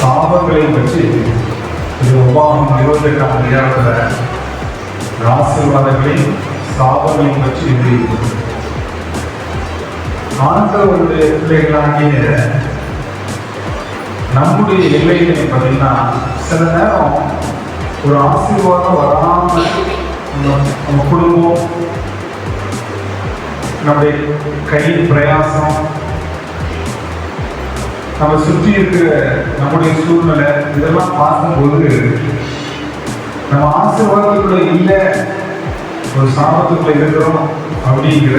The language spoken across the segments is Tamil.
சாபங்களை பற்றி உபாகம் 28ஆம் அதிகாரத்தில் ஆசீர்வாதங்களையும் சாபங்களையும் பற்றி எழுதியிருக்கிறது. ஆண்டவருடைய பிள்ளைகளாகிய நம்முடைய எல்லைகளை பார்த்தீங்கன்னா சில நேரம் ஒரு ஆசீர்வாதம் வராமல் நம்ம குடும்பம், நம்முடைய கையின் பிரயாசம், நம்ம சுற்றி இருக்கிற நம்முடைய சூழ்நிலை இதெல்லாம் பார்க்கும்போது நம்ம ஆசீர்வாதத்துக்குள்ள இல்லை, ஒரு சாபத்துக்குள்ள இருக்கிறோம் அப்படிங்கிற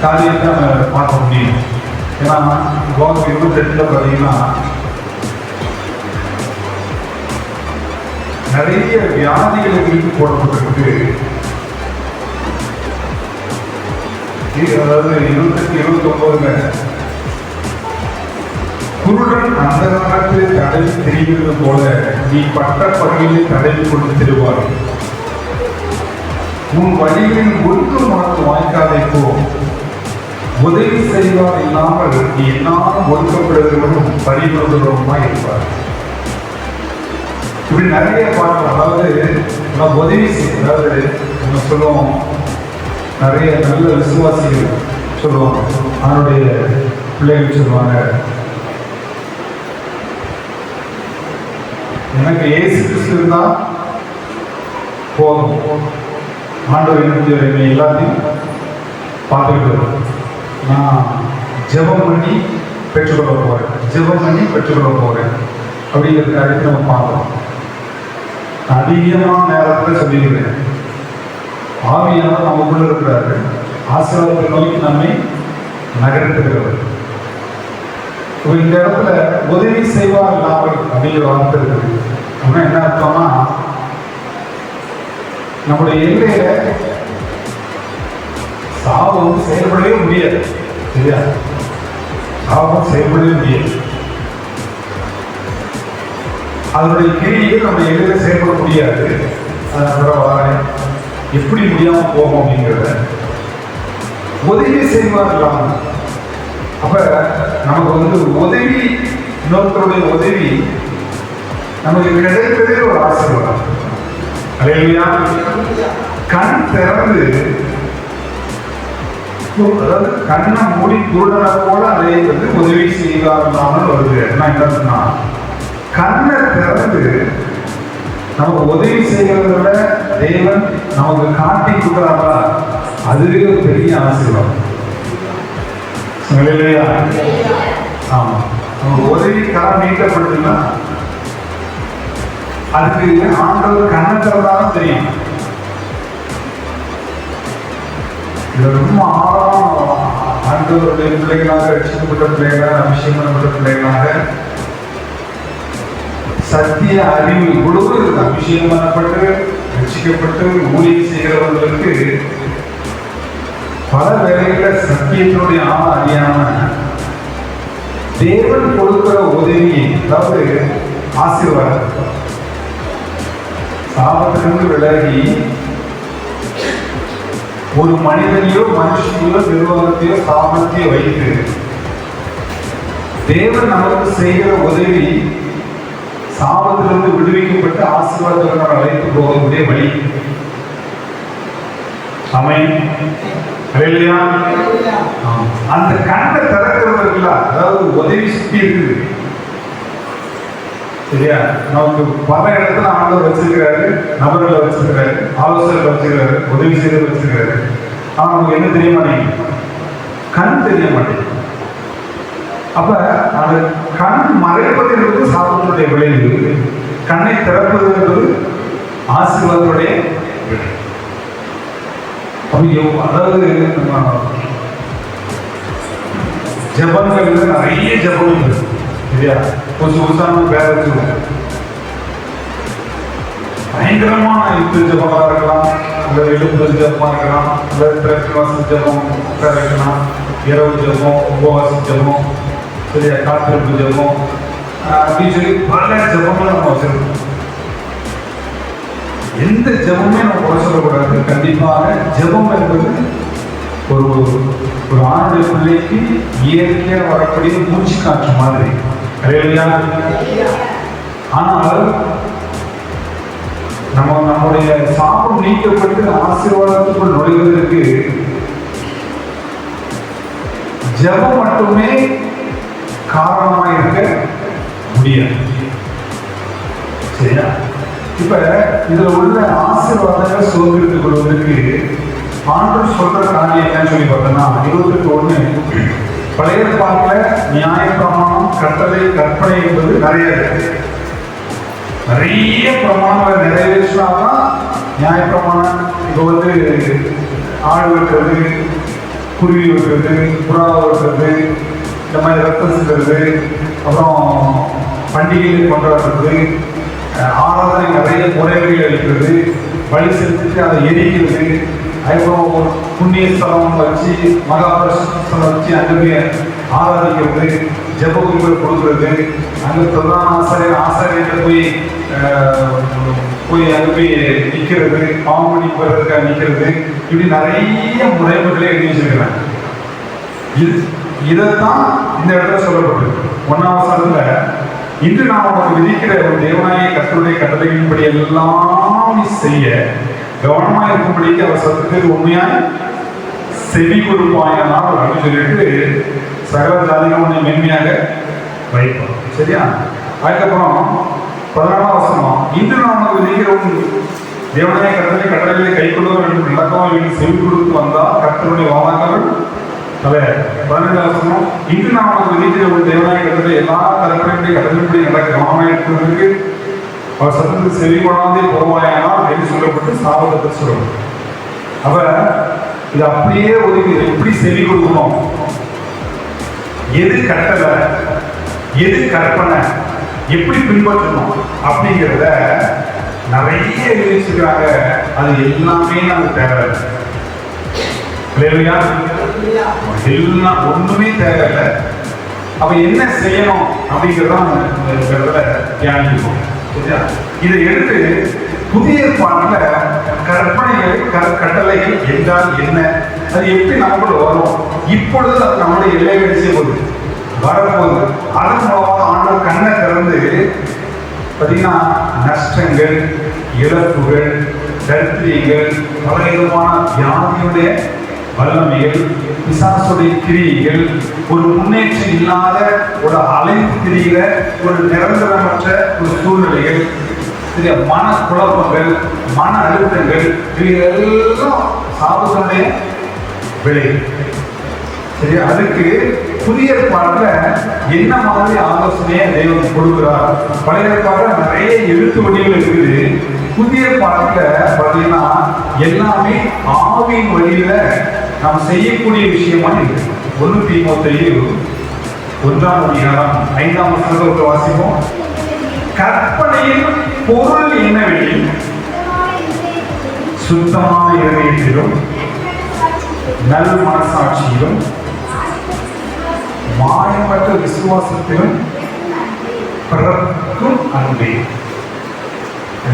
காரியத்தை நம்ம பார்க்க முடியும். ஏன்னா உபாகம் 28 பார்த்தீங்கன்னா நிறைய வியாதிகளை குறித்து போடப்பட்டிருக்கு. அதாவது 28-29 குருடன் அந்த காலத்தில் தடவி தெரிகிறது போல நீ பட்ட பகுதியை தடவி கொண்டு திருவார். உன் வழிகளில் ஒன்று உனக்கு வாய்க்காதை போ. உதவி செய்வார் இல்லாமல் நீ என்னாலும் ஒதுக்கப்படுகிறவர்களும் பரிபுரமாய் இருப்பார். இப்படி நிறைய பார்க்கலாம். அதாவது நம்ம உதவி செய்ய, அதாவது நம்ம சொல்லுவோம், நிறைய நல்ல விசுவாசிகள் சொல்லுவாங்க, அவனுடைய பிள்ளைகள் சொல்லுவாங்க, எனக்கு இயேசு கிறிஸ்து இருந்தா போதும், ஆண்டவர் எனக்கு எல்லாத்தையும் பார்த்துக்கிட்டு நான் ஜெபம் பண்ணி பெற்றுக்கொள்ள போறேன், ஜெபம் பண்ணி பெற்றுக்கொள்ள போறேன் அப்படிங்கிற காரியத்தை நம்ம பார்க்கலாம். அதிகமான நேரத்தில் சொல்லியிருக்கிறேன், ஆவியானவர் நமக்குள்ள இருக்கிறாரு, ஆசீர்வாதத்தை நோக்கி நம்மை நகர்த்துகிறது. இந்த இடத்துல உதவி செய்வார் இல்லாமல் அப்படிங்கிற வார்த்தை இருக்குது. அப்படின்னா என்ன அர்த்தம்னா, நம்முடைய எல்லையில சாபம் செயல்படவே முடியாது. சரியா? சாபம் செயல்படவே முடியாது. அதனுடைய கிரியை நம்ம எல்லையில செயல்பட முடியாது. எப்படி முடியாம போகும் அப்படிங்கிறத உதவி செய்வார் இல்லாமல். அப்ப நமக்கு உதவி, இன்னொருத்தருடைய உதவி நமக்கு கிடைப்பதே ஒரு ஆசீர்வாதம். அல்லேலூயா. கண் திறந்து, அதாவது கண்ணை மூடி குருடனை போல அதை உதவி செய்வார்கள் வருது. என்னன்னா, கண்ணை திறந்து நமக்கு உதவி செய்கிறத தேவன் நமக்கு காட்டி கொடுக்குறாங்களா, அதுவே ஒரு பெரிய ஆசீர்வாதம். இல்லையா? ஆமா, நமக்கு உதவி கரம் நீட்டப்படுதுன்னா அதுக்கு ஆண்டவர் கண்ணை திறந்தாலும் தெரியும். இது ரொம்ப ஆண்டவருடைய பிள்ளைகளாக, ரட்சிக்கப்பட்ட பிள்ளைகளாக, அபிஷேகம் பண்ணப்பட்ட பிள்ளைகளாக, சத்திய அறிவு கொடுத்து அபிஷேகம் பண்ணப்பட்டு ரட்சிக்கப்பட்டு ஊழியம் செய்கிறவர்களுக்கு பல வேலைகளில் சத்தியத்தினுடைய அறியாம தேவன் கொடுக்கிற உதவியை, அதாவது ஆசீர்வாதம், சாபத்திலிருந்து விலகி ஒரு மனிதனையோ மனுஷனையோ நிர்வாகத்தையோ சாபத்தையோ வைத்து தேவன் நமக்கு செய்கிற உதவி சாபத்திலிருந்து விடுவிக்கப்பட்டு ஆசீர்வாதத்திற்கு அழைத்து போகக்கூடிய வழி. ஆமென். அல்லேலூயா. அந்த கண்ணை திறக்கிறதுல, அதாவது உதவி சுத்தி இருக்குது. சரியா? நமக்கு பல இடத்துல ஆண்டவர் வச்சிருக்கிறாரு, நபர்களை வச்சிருக்கிறாரு, ஆலோசகர்கள் வச்சிருக்கிறாரு, உதவி செய்து வச்சிருக்கிறாரு. ஆனா நமக்கு என்ன தெரிய மாட்டேங்குது? கண் தெரிய மாட்டேங்குது. அப்ப அந்த கண் மறைப்பது என்பது சாபத்தினுடைய விளைவு, கண்ணை திறப்பது என்பது ஆசீர்வாதத்துடைய விளைவு. அதாவது நம்ம ஜபங்கள் நிறைய ஜபம் இருக்கு. சரியா? கொஞ்சம் புதுசான வேலை வச்சுருவோம், பயங்கரமான யுத்த ஜபமாக இருக்கலாம், இல்லை எழுப்புதல் ஜபமாக இருக்கலாம், இல்லை திரட்சிவாச ஜபம் இருக்கலாம், இரவு ஜபம், உபவாச ஜபம், சரியா, காத்திருப்பு ஜபம், அப்படின்னு சொல்லி பல ஜபங்களை நம்ம வச்சிருக்கோம். எந்த ஜபமே நம்ம குறை சொல்லக்கூடாது. கண்டிப்பாக ஜபம் என்பது ஒரு ஒரு ஆணுடைய பிள்ளைக்கு இயற்கையா வரக்கூடிய மூச்சு காற்று மாதிரி. ஆனால் நம்முடைய சாபம் நீக்கப்பட்டு ஆசீர்வாதத்துக்குள் நுழைவதற்கு ஜெபம் மட்டுமே காரணமாக இருக்க முடியாது. சரியா? இப்ப இதுல உள்ள ஆசீர்வாதங்கள் சுதந்திரத்துக் கொள்வதற்கு ஆண்டவர் சொல்ற காரியம் என்னன்னு சொல்லி பார்த்தோம்னா 21 பழைய ஏற்பாட்டுல நியாயப்பிரமாணம், கட்டளை, கற்பனை என்பது நிறைய பிரமாணங்களை நிறைவேற்றினாதான் நியாயப்பிரமாணம். இப்போ ஆடு வெட்டுறது, குருவி வெட்டுறது, புறா வெட்டுறது, இந்த மாதிரி ரத்தம் சிந்துறது, அப்புறம் பண்டிகைகளை கொண்டாடுறது, ஆராதனை நிறைய முறைகள் அளிக்கிறது, பலி செலுத்திட்டு அதை எரிக்கிறது, அதுக்கப்புறம் ஒரு புண்ணிய ஸ்தலம் வச்சு மகாபரிசுத்தம் வச்சு அங்கே போய் ஆராதிக்கிறது, ஜெப குறிப்புகள் கொடுக்கறது, அங்கே பிரதான ஆசாரியர்கள் போய் அங்கே போய் நிற்கிறது, பாம்படி போடுறதுக்காக நிற்கிறது, இப்படி நிறைய முறைமைகளை எழுதி வச்சிருக்கிறாங்க. இதைத்தான் இந்த இடத்துல சொல்லப்பட்டிருக்கு. 1ஆம் வசனத்துல இன்று நாம் நமக்கு விதிக்கிற ஒரு தேவனாய கர்த்தருடைய கட்டளைகளின்படி எல்லாம் செய்ய கவனமாக இருக்கும்படிக்கு அவர் சத்தத்துக்கு உண்மையாய் செவி கொடுப்பாயினால் அப்படின்னு சொல்லிட்டு சகல ஜாதிகள் உன்னை மேன்மையாக வைப்போம். சரியா? அதுக்கப்புறம் 14ஆம் வசனம் இன்று நாம் நமக்கு விதிக்கிற தேவனாய கட்டளைகளை கை கொள்ளுவோம் என்று நடக்கவும் செவி கொடுத்து வந்தால் கர்த்தருடைய வாதாக்கள் 12ஆம் வசனம் இன்று நாம் நமக்கு விதிக்கிற ஒரு தேவனாய கட்டளை எல்லா கற்பனையுடைய கட்டளைப்படி நடக்க கவனமாக இருக்கிறதுக்கு அவர் சத்தத்துக்கு செவி கொடாதே போவாயானால் என்று சொல்லப்பட்டு சாபத்தை சொல்லணும். அவ இது அப்படியே ஒதுக்கி எப்படி செவி கொடுக்கணும், எது கட்டளை, எது கற்பனை, எப்படி பின்பற்றணும் அப்படிங்கிறத நிறைய எழுதிச்சிருக்காங்க. அது எல்லாமே நமக்கு தேவையில்லை. எல்லாம் ஒண்ணுமே தேவையில்லை. அப்ப என்ன செய்யணும் அப்படிங்கிறத தியானிப்போம். இதை எடுத்து புதிய ஏற்பாட்டுல கற்பனைகள், கட்டளைகள் என்றால் என்ன, அது எப்படி நமக்குள்ள வரும், இப்பொழுது அது நம்முடைய எல்லைகளை செய்வது வரப்போகுது. அதன் மூலமாக ஆண்டவர் கண்ணை திறந்து பார்த்தீங்கன்னா நஷ்டங்கள், இழப்புகள், தரித்திரியங்கள், பல விதமான வியாதியுடைய வல்லமைகள், பிசாசுடைய கிரியைகள், ஒரு முன்னேற்றம் இல்லாத ஒரு அலைந்து திரிகிற ஒரு நிரந்தரமற்ற ஒரு சூழ்நிலைகள், மன குழப்பங்கள், மன அழுத்தங்கள், இவையெல்லாம் சாபத்தினுடைய விளை. சரி, அதுக்கு புதிய ஏற்பாட்டுல என்ன மாதிரி ஆலோசனையை தெய்வம் கொடுக்கிறார். பழைய ஏற்பாட்டுல நிறைய எழுத்து வடிவில் இருக்குது. புதிய ஏற்பாட்டுல பார்த்தீங்கன்னா எல்லாமே ஆவியின் வழியில நாம் செய்யக்கூடிய விஷயமா இருக்கு. 1 தீமோத்தேயு 1ஆம் அதிகாரம் 5ஆம் வசனத்தை வாசிப்போம். கற்பனையின் பொருள் என்னவெனில் சுத்தமான இதயத்திலும் நல் மனசாட்சியிலும் மாயமற்ற விசுவாசத்திலும் பிறக்கும் அன்பே.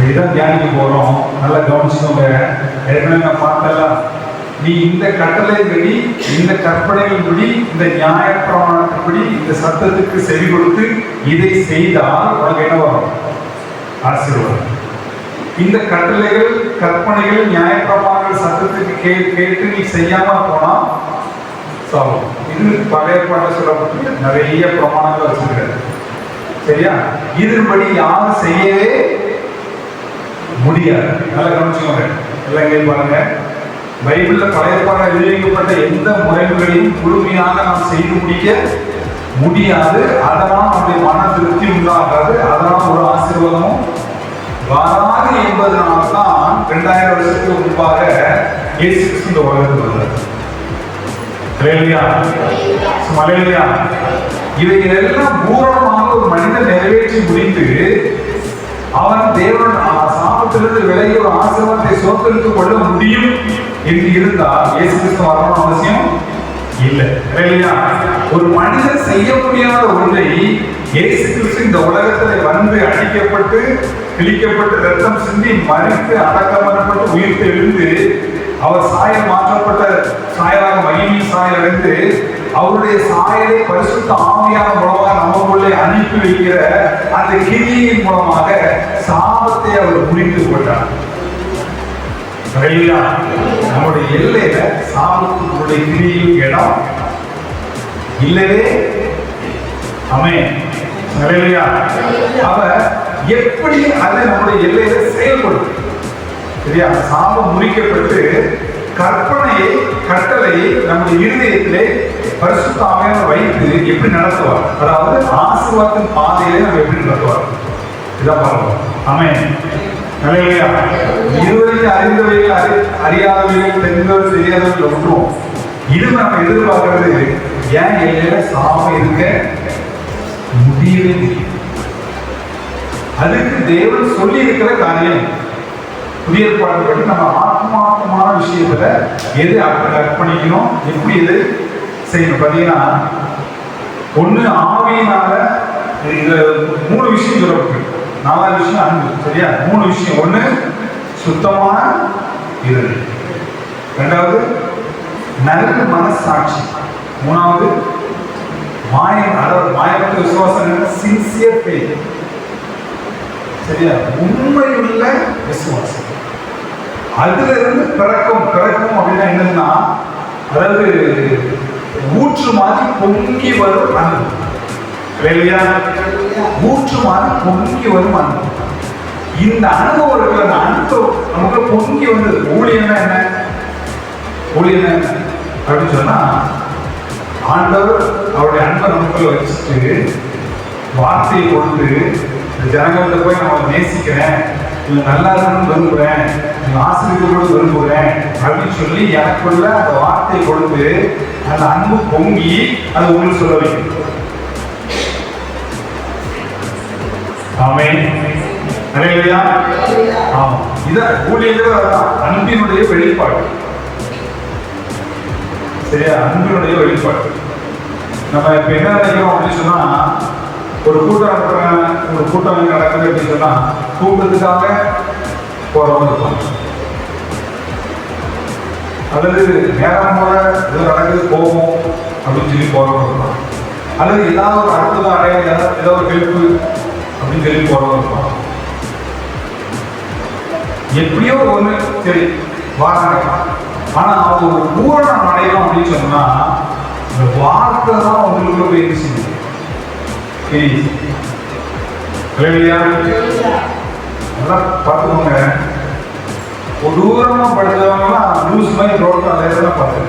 இதான் தியானிக்க போறோம். நல்லா கவனிச்சுக்கோங்க. ஏற்கனவே நான் பார்த்தலாம், நீ இந்த கட்டளைப்படி, இந்த கற்பனைகளின்படி, இந்த நியாயப்பிரமாணத்தின்படி, இந்த சத்தத்துக்கு செவி கொடுத்து இதை செய்தால் உனக்கு என்ன வரும்? ஆசீர்வாதம். இந்த கட்டளைகள், கற்பனைகள், நியாயப்பிரமாணங்கள் சத்தத்துக்கு கேட்டு நீ செய்யாம போனா சாபம். இது பழைய பாட்டை சொல்லப்பட்டு நிறைய பிரமாணங்கள் வச்சிருக்காரு. சரியா? இதன்படி யாரும் செய்யவே முடியாது. நல்லா கவனிச்சுக்கோங்க. எல்லாம் பாருங்க, பைபிள்ல பழைய பாடம் எழுதிக்கப்பட்ட எந்த முறைகளையும் முழுமையாக நாம் செய்து முடிக்க முடியாது. அதனால் நம்முடைய மன திருப்தி உண்டாகாது. அதனால் ஒரு ஆசீர்வாதமும் வராது என்பதனால்தான் 2000 வருஷத்துக்கு முன்பாக இயேசு கிறிஸ்து இந்த உலகத்துக்கு வந்தார். இவைகள் எல்லாம் பூரணமாக ஒரு மனிதன் நிறைவேற்றி முடித்து அவன் தேவன் சாபத்திலிருந்து விலகி ஒரு ஆசீர்வாதத்தை சோதரித்துக் கொள்ள முடியும் என்று இருந்தால் இயேசு கிறிஸ்து வரணும் அவசியம் இல்லை. ஒரு மனிதன் செய்ய முடியாத ஒன்றை இயேசு கிறிஸ்து இந்த உலகத்தில் வந்து அடிக்கப்பட்டு, கிழிக்கப்பட்டு, ரத்தம் சிந்தி, மறித்து, அடக்கம் பண்ணப்பட்டு, உயிர்த்து எழுந்து அவர் சாயல் மாற்றப்பட்ட சாயலாக மகிமையின் சாயல் அடைந்து அவருடைய சாயலை பரிசுத்த ஆவியான மூலமாக நமக்குள்ளே அனுப்பி வைக்கிற அந்த கிரியின் மூலமாக சாபத்தை அவர் புரிந்து கொண்டார். நம்முடைய எல்லையில சாபத்தினுடைய கிரியின் இடம் இல்லவே ஆமென். அவ எப்படி அது நம்முடைய எல்லையில செயல்படும் சரியா? சாபம் முறிக்கப்பட்டு கற்பனையை கட்டளையை நம்முடைய இருதயத்திலே பரிசுத்த ஆவியானவர் வைத்து எப்படி நடத்துவார், அதாவது ஆசீர்வாதத்தின் பாதையிலே நம்ம எப்படி நடத்துவார் இதான் பார்க்கலாம். ஆமென். இதுவரைக்கும் அறிந்தவைகள் அறியாதவைகள் தெரிந்தவர் தெரியாதவர்கள் ஒன்றும் இது நம்ம எதிர்பார்க்கிறது ஏன் எல்லையில சாபம் இருக்க முடியவே முடியும். அதுக்கு தேவன் சொல்லி இருக்கிற காரியம் புதிய ஏற்பாடு நம்ம ஆத்மார்த்தமான விஷயத்துல எது அர்ப்பணிக்கணும், எப்படி எது செய்யணும் பார்த்தீங்கன்னா, ஒண்ணு ஆவியினால இந்த 3 விஷயம் சொல்லப்பட்டு 4 விஷயம் அன்பு சரியா? 3 விஷயம். ஒண்ணு சுத்தமான இருதயம், 2வது நல்ல மனசாட்சி, 3வது மாயம், அதாவது மாயமற்ற விசுவாசம் சின்சியர் ஃபெய்த் சரியா? உண்மையுள்ள விசுவாசம். அதுல இருந்து பிறக்கும் அப்படின்னா என்னன்னா, அதாவது ஊற்று மாதிரி பொங்கி வரும் அன்பு இல்லையா? ஊற்று மாதிரி பொங்கி வரும் அன்பு. இந்த அனுபவம் இருக்கிற அந்த அன்பு நமக்கு பொங்கி வந்தது. ஊழியம்னா என்ன? ஊழியம் என்ன அப்படின்னு சொன்னா, ஆண்டவர் அவருடைய அன்பை நமக்குள்ள வச்சுட்டு வார்த்தையை கொண்டு ஜனங்கள்கிட்ட போய் நான் நேசிக்கிறேன், நீங்க நல்லா இருக்கணும்னு விரும்புகிறேன், நீங்க ஆசிரியர்களோடு விரும்புகிறேன் அப்படின்னு சொல்லி எனக்குள்ள அந்த வார்த்தையை கொடுத்து அந்த அன்பு பொங்கி அது உங்களுக்கு சொல்ல வைக்கும். ஆமென். இல்லையா? ஆமா, இதான் ஊழியர்கள். அதான் அன்பினுடைய வெளிப்பாடு சரியா? அன்பினுடைய வெளிப்பாடு. நம்ம இப்ப என்ன நினைக்கிறோம் அப்படின்னு சொன்னா, ஒரு கூட்டம் நடக்குது அப்படின்னு சொன்னா கூட்டத்துக்காக போறவங்க இருப்பாங்க, அல்லது நேரம் போல ஏதோ நடக்குது போகும் அப்படின்னு சொல்லி போறவங்க இருப்பாங்க, அல்லது ஏதாவது ஒரு அற்புதம் அடைய ஏதோ ஒரு ஹெல்ப் அப்படின்னு சொல்லி போறவங்க இருப்பாங்க. எப்படியோ ஒண்ணு சரி வாராங்க. ஆனா அவங்க ஒரு பூரணம் அடையணும் அப்படின்னு சொன்னா இந்த வார்த்தை தான் அவங்களுக்குள்ள போய் இருந்துச்சு. நல்லா பார்த்துக்கோங்க. கொடூரமா படித்தவங்கலாம் லூஸ் மாதிரி ரோட்ல அதே பார்த்து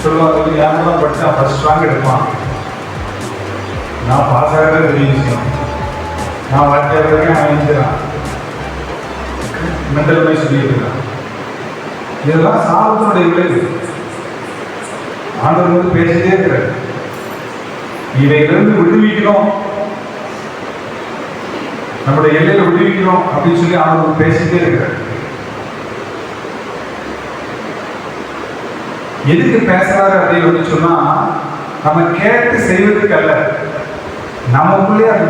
சொல்லுவாங்க, யாரெல்லாம் படித்தா ஃபர்ஸ்ட் ரேங்க் எடுப்பான், நான் பாஸ் ஆகிறது பெரிய விஷயம், நான் வாத்தியார் அவன் எழுதுறான், மென்டல் மாதிரி சொல்லிட்டு இருக்கான். இதெல்லாம் சாபத்தினுடைய விளைவு. ஆண்டவர் வந்து பேசிட்டே இருக்கிறார், இவையிலிருந்து விடுவிக்கணும், நம்முடைய எல்லையில விடுவிக்கணும் அப்படின்னு சொல்லி ஆண்டவர் பேசிட்டே இருக்கிறார். எதுக்கு பேசுறாரு அப்படின்னு சொன்னா, நம்ம கேட்டு செய்வதற்கு அல்ல, நமக்குள்ளே அது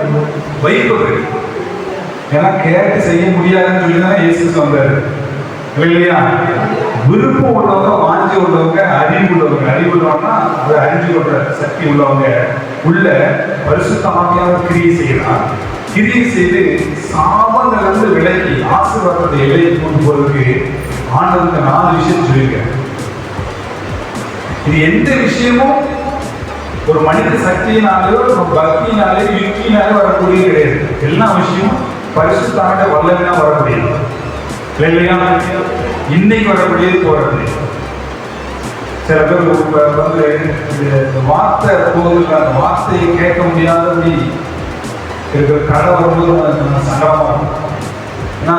வைப்பது. ஏன்னா கேட்டு செய்ய முடியாதுன்னு சொல்லி தானே இயேசு வந்தாரு இல்லையா? விருப்பம் உள்ளவங்க, வாஞ்சி உள்ளவங்க, அறிவு உள்ளவங்க, அறிவு உள்ளவங்கன்னா அது அறிஞ்சு கொண்ட சக்தி உள்ளவங்க உள்ள பரிசுத்த ஆவியாக கிரியை செய்யலாம். கிரியை செய்து சாபங்களிலிருந்து விலகி ஆசீர்வாதத்தை எல்லையை கொண்டு போறதுக்கு ஆண்டவருக்கு 4 விஷயம் சொல்லியிருக்கேன். இது எந்த விஷயமும் ஒரு மனித சக்தியினாலேயோ பக்தியினாலே யுக்தியினாலே வரக்கூடிய கிடையாது. எல்லா விஷயமும் பரிசுத்தாண்ட வல்லமையா வரக்கூடியது இல்லையா? இன்னைக்கு வரக்கூடியது போறது. சில பேர் வந்து இந்த வார்த்தை போதில் அந்த வார்த்தையை கேட்க முடியாதபடி இருக்கிற கடை வரும்போது சங்கடமா இருக்கும். ஏன்னா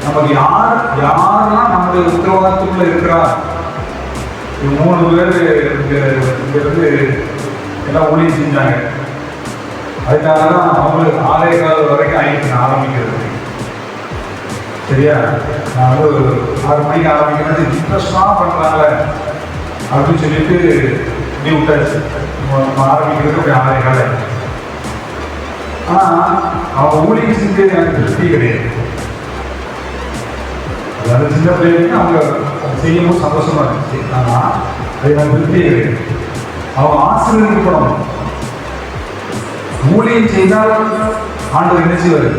நமக்கு யாரெல்லாம் நம்முடைய உத்தரவாதத்துக்குள்ள இருக்கிறா, 3 பேர் இருந்து எல்லாம் ஊழியம் செஞ்சாங்க. அதுக்காகதான் அவங்களுக்கு 6:15 வரைக்கும் ஆயிடுச்சு ஆரம்பிக்கிறது சரியா? நான் வந்து 6 மணிக்கு ஆரம்பிக்கிறது இன்ட்ரெஸ்டாக பண்ணுறாங்க அப்படின்னு சொல்லிட்டு நீ விட்டாச்சு. ஆரம்பிக்கிறது அப்படி 6:15. ஆனால் அவங்க ஊழியம் செஞ்சது எனக்கு திருப்தி கிடையாது. அது சின்ன பிள்ளைங்க அவங்க செய்யும்போது சந்தோஷமா இருந்துச்சு. ஆனால் அதை நான் திருப்தியே கிடையாது. அவங்க ஆசீர்வதிக்கப்படணும். ஊழியம் செய்தால் ஆண்டவர் என்ன செய்வார்?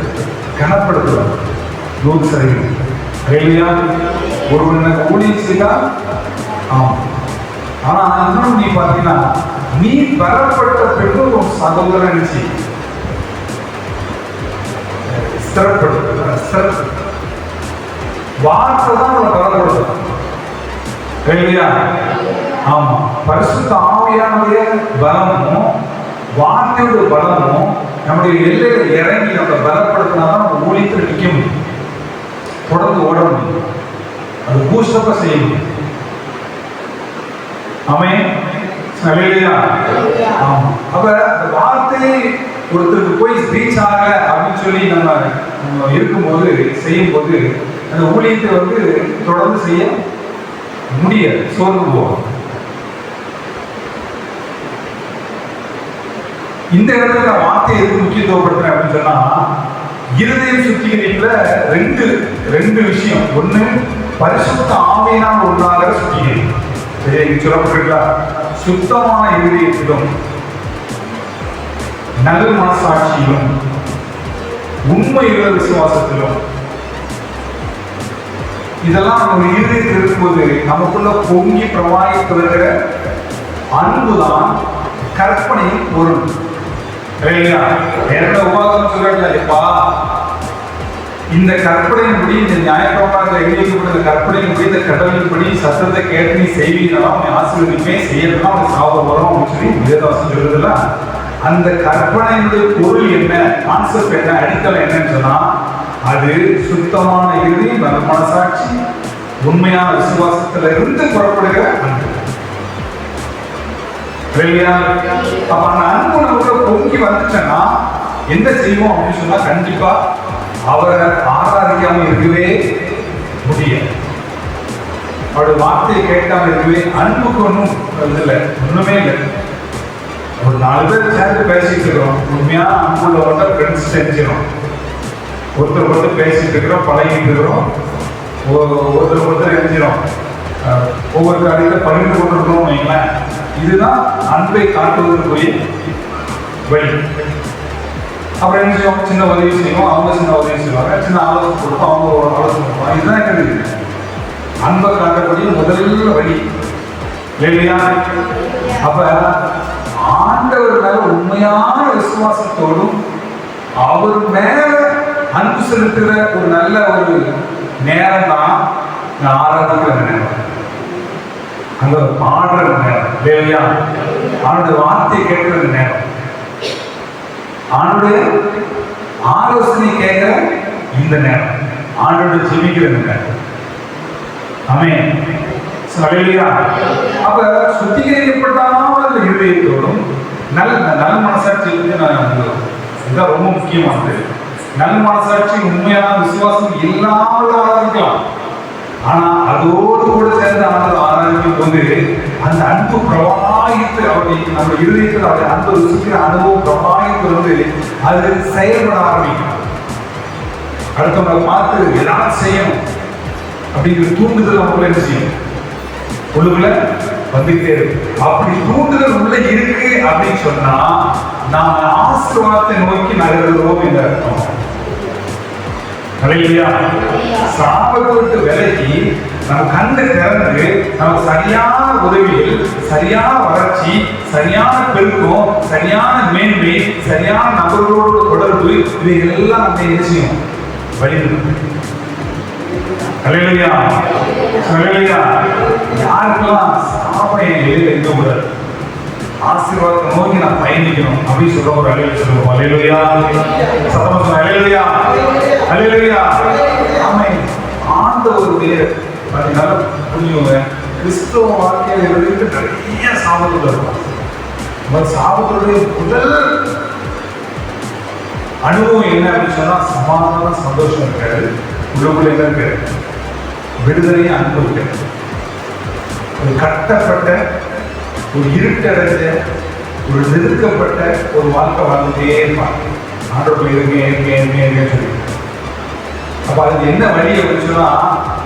கனப்படுத்துவார். நூறு சதவீதம் இல்லையா? ஒருவர் எனக்கு ஊழியம் செய்தால் ஆமாம். ஆனா இன்னும் நீ பார்த்தீங்கன்னா, நீ பெறப்பட்ட பின்பு உன் சகோதரன் நினைச்சு வார்த்தை தான் உங்களை பெறப்படுது இல்லையா? ஆமா, பரிசுத்த ஆவியானுடைய பலமும் வார்த்தையோட பலமும் நம்முடைய எல்லையில இறங்கி நம்ம பலப்படுத்தினாதான் நம்ம ஊழியத்தில் நிற்க முடியும், தொடர்ந்து ஓட முடியும், அது பூஸ்டப்பா செய்ய முடியும். ஆமென். அல்லேலூயா. ஆமா. அப்ப அந்த வார்த்தை ஒருத்தருக்கு போய் ரீச் ஆகல அப்படின்னு சொல்லி நம்ம இருக்கும்போது செய்யும்போது அந்த ஊழியத்தை தொடர்ந்து செய்ய முடியாது, சோர்ந்து போகும். இந்த இடத்துல நான் வார்த்தையை எதுக்கு முக்கியத்துவப்படுத்துறேன் அப்படின்னு சொன்னா, இருதயம் சுத்திகரிப்புல ரெண்டு விஷயம். ஒண்ணு, பரிசுத்த ஆவியினால் உண்டாகிற சுத்திகரிப்பு. சொல்லப்பட்டிருக்கா? சுத்தமான இருதயத்திலும் நல்ல மனசாட்சியிலும் உண்மையுள்ள விசுவாசத்திலும், இதெல்லாம் நம்ம இருதயத்தில் இருக்கும்போது நமக்குள்ள பொங்கி பிரவாகித்து அன்புதான் கற்பனையின் பொருள். என்னோட உபாசம் சொல்லப்பா, இந்த கற்பனையின்படி, இந்த நியாயப்பிரமாணத்தில் எழுதிக்கப்பட்ட கற்பனையின்படி, இந்த கடவுளின்படி சத்தத்தை கேட்டு நீ செய்வீங்கன்னா உன்னை ஆசீர்வதிப்பேன், செய்யறதுனா உனக்கு சாபம் வரும் அப்படின்னு சொல்லி வேதவாசம் சொல்றதுல அந்த கற்பனையினுடைய பொருள் என்ன, கான்செப்ட் என்ன, அடித்தளம் என்னன்னு சொன்னா, அது சுத்தமான இறுதி, நல்ல மனசாட்சி, உண்மையான விசுவாசத்துல இருந்து புறப்படுகிற அன்பு. அப்ப அந்த அன்பு நமக்கு பொங்கி வந்துச்சுன்னா என்ன செய்வோம் அப்படின்னு சொன்னா, கண்டிப்பா அவரை ஆராதிக்காம இருக்கவே முடியாது. அவருடைய வார்த்தையை கேட்காம இருக்கவே. அன்புக்கு ஒன்றும் இல்லை, ஒண்ணுமே இல்லை. ஒரு 4 பேர் சேர்ந்து பேசிட்டு இருக்கிறோம், உண்மையான அன்புள்ள ஃப்ரெண்ட்ஸ் செஞ்சிடும். ஒருத்தர் பேசிட்டு இருக்கிறோம், பழகிட்டு இருக்கிறோம், ஒருத்தர் எழுஞ்சிடும், ஒவ்வொரு காரியத்தை பகிர்ந்து கொண்டிருக்கிறோம் வைங்களேன். இதுதான் அன்பை காட்டுவதற்குரிய வழி. அப்புறம் என்ன செய்வோம்? சின்ன உதவி செய்வோம், அவங்க சின்ன உதவி செய்வாங்க, சின்ன ஆலோசனை கொடுப்போம், அவங்க ஒரு ஆலோசனை கொடுப்பாங்க. இதுதான் என்னது அன்பை காட்டக்கூடிய முதல் வழி இல்லையா? அப்ப ஆண்டவர் மேல உண்மையான விசுவாசத்தோடும் அவர் மேல அன்பு செலுத்துகிற ஒரு நல்ல ஒரு நேரம் தான் ஆராதிக்கிற நேரம், அந்த பாடுற நேரம் இல்லையா? அவனுடைய வார்த்தையை கேட்கிற நேரம், ஆண்டுடைய ஆலோசனை கேட்கிற இந்த நேரம், ஆண்டோட ஜெபிக்கிற நேரம். ஆமென். அப்ப சுத்திகரிக்கப்பட்டாத இருதயத்தோடும் நல்ல மனசாட்சி இதுதான் ரொம்ப முக்கியமானது. நல்ல மனசாட்சி, உண்மையான விசுவாசம் இல்லாமல் ஆராதிக்கலாம். ஆனா அதோடு கூட சேர்ந்து ஆண்டவர் ஆராதிக்கும் போது அந்த அன்பு பிரவாகித்து நம்ம இருதயத்தில் அவருடைய அன்பு ருசிக்கிற அனுபவம் பிரவாகித்து அது செயல்பட ஆரம்பிக்கும். அடுத்தவங்களை பார்த்து எல்லாம் செய்யணும் அப்படிங்கிற தூண்டுதல் நமக்குள்ள என்ன செய்யும்? உள்ளுக்குள்ள வந்துகிட்டே இருக்கு. அப்படி தூண்டுதல் உள்ள இருக்கு அப்படின்னு சொன்னா நாம ஆசீர்வாதத்தை நோக்கி நகர்கிறோம் என்ற அர்த்தம். சாபத்தை விட்டு விலகி நம்ம கண்ணை திறந்து நமக்கு சரியான உதவிகள், சரியான வளர்ச்சி, சரியான பெருக்கம், சரியான மேன்மை, சரியான நபர்களோடு தொடர்பு, இது எல்லாம் நம்ம என்ன செய்யும்? வழிநடத்தும். யாருக்கெல்லாம் சாபம் என் வெளியில இருக்க கூடாது, ஆசீர்வாதத்தை நோக்கி நான் பயணிக்கணும் அப்படின்னு சொல்ற ஒரு அலையில சொல்லுவோம். அல்லேலூயா. சத்தமா சொல்லுங்க. அல்லேலூயா. அல்லேலூயா. ஆமென். ஆண்டவருடைய நல்லா புரியுங்க. கிறிஸ்தவ வாழ்க்கையில் இருந்து நிறைய சாபத்தில் இருக்கும். சாபத்துடைய முதல் அனுபவம் என்ன அப்படின்னு சொன்னா, சமாதான சந்தோஷம் இருக்காது, உள்ளுக்குள்ள என்ன இருக்காது? விடுதலையும் அன்பு இருக்காது. ஒரு கட்டப்பட்ட, ஒரு இருட்டடைஞ்ச, ஒரு நெருக்கப்பட்ட ஒரு வாழ்க்கை வாழ்ந்துட்டே இருப்பாங்க. ஆண்டவர்கள் இருக்கேன் சொல்லி. அப்ப அதுக்கு என்ன வழி அப்படின்னு சொன்னா,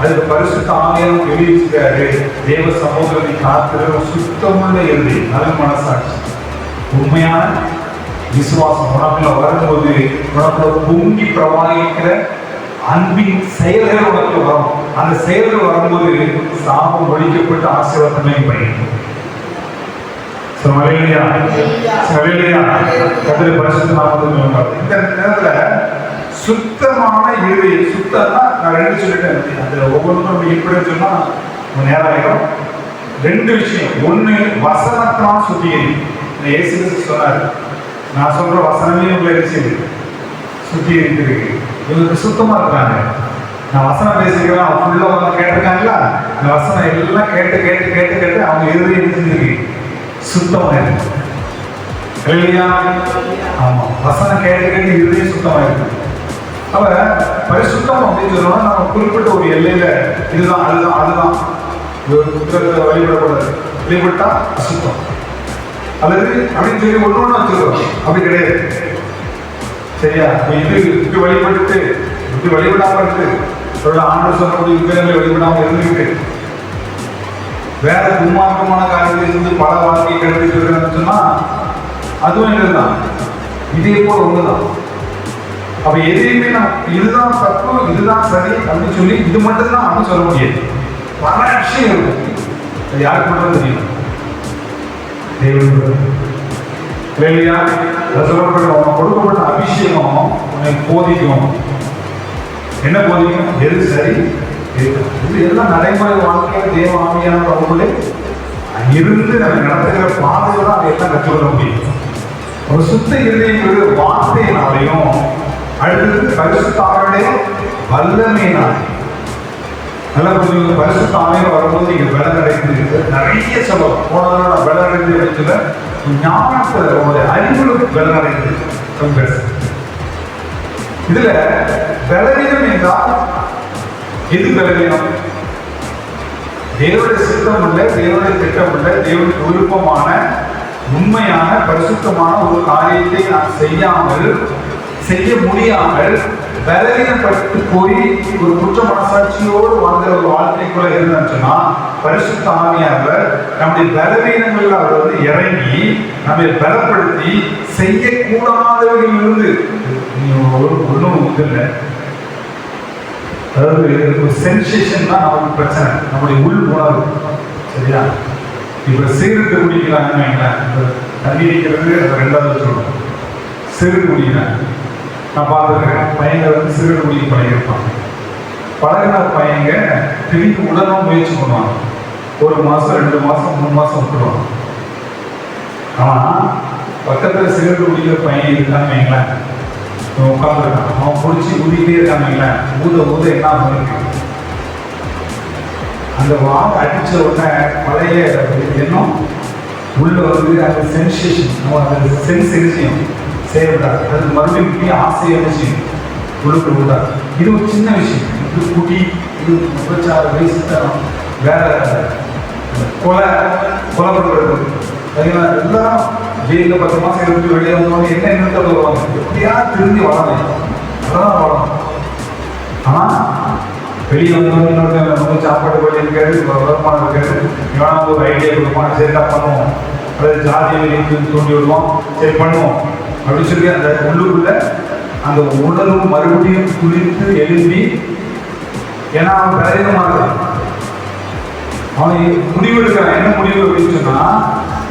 அதுக்கு பரிசுத்த ஆவியானவர் வெளியிட்டாரு. தேவ சமூகத்தை காத்துற சுத்தமுள்ள இறுதி, நல்ல மனசாட்சி, உண்மையான விசுவாசம் உனக்குள்ள வரும்போது உனக்குள்ள பொங்கி பிரவாகிக்கிற அன்பின் செயல்கள் உனக்கு வரும். அந்த செயல்கள் வரும்போது சாபம் ஒழிக்கப்பட்டு ஆசீர்வாதமே பயன். இந்த நேரத்துல சுத்தமான இறுதி, சுத்தம்னா நான் ரெண்டு சொல்லிட்டேன். அதுல ஒவ்வொன்றும் எப்படி சொன்னா நேரம் ஆயிடும். ரெண்டு விஷயம். ஒண்ணு வசனத்தான் சுத்திகரி. இயேசு சொன்னார், நான் சொல்ற வசனமே உங்களை சுத்திகரித்து இவங்களுக்கு சுத்தமா இருக்கிறாங்க. நான் வசனம் பேசிக்கிறேன், அவங்க ஃபுல்லா வந்து கேட்டிருக்காங்களா, இந்த வசனம் எல்லாம் கேட்டு கேட்டு கேட்டு கேட்டு அவங்க இறுதி இருந்துருக்கு சுத்தமா இருக்கு இல்லையா? ஆமா, வசனம் கேட்டு கேட்டு இறுதியே சுத்தமா இருக்கு. அவ பரிசுத்தம் அப்படின்னு சொன்னா நம்ம குறிப்பிட்ட ஒரு எல்லையில இதுதான் அதுதான் அதுதான் வழிபடக்கூடாது. வழிபட்டா அசுத்தம் அல்லது அப்படின்னு சொல்லி ஒன்று வச்சிருக்கோம். அப்படி கிடையாது. சரியா? இது இப்படி வழிபட்டு இப்படி வழிபடாம இருக்கு, ஆண்டு சொல்லக்கூடிய விக்கிரங்களை வழிபடாம இருந்துருக்கு, வேற துன்மார்க்கமான காரியத்தில் இருந்து பல வாழ்க்கையை கெடுத்துட்டு இருக்கிறேன்னு சொன்னா அதுவும் இதுதான். இதே போல ஒண்ணுதான். அப்ப எதையுமே நம்ம இதுதான் தப்பு இதுதான் சரி அப்படின்னு சொல்லி இது மட்டும்தான் அப்படின்னு சொல்ல முடியாது. பல விஷயம் இருக்கும். அது யாருக்கு மட்டும் தெரியும்? கொடுக்கப்பட்ட அபிஷேகம் உனக்கு போதிக்கும். என்ன போதிக்கும்? எது சரி இது எல்லாம் நடைமுறை வாழ்க்கையில தேவ ஆவியான அவங்களே இருந்து நம்ம நடத்துகிற பாதையில தான் அதையெல்லாம் கற்றுக்கொள்ள முடியும். ஒரு சுத்த இருதயங்கிறது வார்த்தையினாலையும் அடுத்தது பரிசுத்தாவினுடைய வல்லமையினால். நல்லா புரிஞ்சுக்கணும். பரிசுத்தாவியம் வரும்போது நீங்க பலனடைந்து நிறைய சொல்லலாம். போனதால நான் பலனடைந்து வச்சுல ஞானத்தை அறிவுகளுக்கு பலனடைந்து இதுல பலவீனம் என்றால் எது பலவீனம்? தேவனுடைய சித்தம் உள்ள, தேவனுடைய திட்டம் உள்ள, தேவனுடைய விருப்பமான உண்மையான பரிசுத்தமான ஒரு காரியத்தை நான் செய்ய முடியாமல் பலவீனப்பட்டு போய் ஒரு குற்ற மனசாட்சியோடு வாழ்ந்த ஒரு வாழ்க்கைக்குள்ள இருந்துச்சுன்னா பரிசுத்த ஆவியானவர் நம்முடைய பலவீனங்கள் அவர் வந்து இறங்கி நம்மை பலப்படுத்தி செய்யக்கூடாதவர்கள் இருந்து ஒன்றும் இல்லை. அதாவது ஒரு சென்சேஷன் தான் நமக்கு பிரச்சனை, நம்முடைய உள் உணர்வு. சரியா? இப்ப சிகரெட்டு குடிக்கிறாங்க, தண்ணி அடிக்கிறது ரெண்டாவது சொல்லணும். சிகரெட்டு குடிக்கிறாங்க. நான் பார்த்துருக்கேன், பையங்க வந்து சிகரெட்டு குடிக்க பழகிருப்பாங்க. பழகின பையங்க திரும்பி உடனும் முயற்சி பண்ணுவாங்க. 1 மாசம் 2 மாசம் 3 மாசம் விட்டுருவாங்க. ஆனா பக்கத்துல சிகரெட்டு குடிக்கிற பையன் இருக்கான்னு வைங்களேன், உட்காந்துருக்கான், அவன் குடிச்சு ஊதிக்கிட்டே இருக்காங்க, ஊத என்ன பண்ணிருக்கான், அந்த வாங்க அடிச்ச உடனே பழைய எண்ணம் உள்ள வந்து அந்த சென்சேஷன் அந்த சென்சேஷன் செய்யப்படாது. அது மறுபடியும் ஆசையை செய்யும் உள்ளுக்கு விடாது. இது ஒரு சின்ன விஷயம். இது குடி, இது 36 வயசு தரம், வேற கொலை பண்றது, எல்லாரும் ஜெயில 10 மாசம் இருந்து வெளியே வந்தவங்க என்ன நிறுத்த வருவாங்க, எப்படியா திரும்பி வளரணும், அதான் வளரணும். ஆனா வெளியே வந்தவங்க ரொம்ப சாப்பாடு வழி இருக்காது, வருமானம் இருக்காது, எவனா ஒரு ஐடியா கொடுப்பான், சரிடா பண்ணுவோம், அதாவது ஜாதியை தூண்டி விடுவோம், சரி பண்ணுவோம் அப்படின்னு சொல்லி அந்த உள்ளுக்குள்ள அந்த உடலும் மறுபடியும் குளித்து எழுப்பி, ஏன்னா அவன் பலவீனமாக இருக்கான், அவன் முடிவு எடுக்கிறான். என்ன முடிவு அப்படின்னு சொன்னா,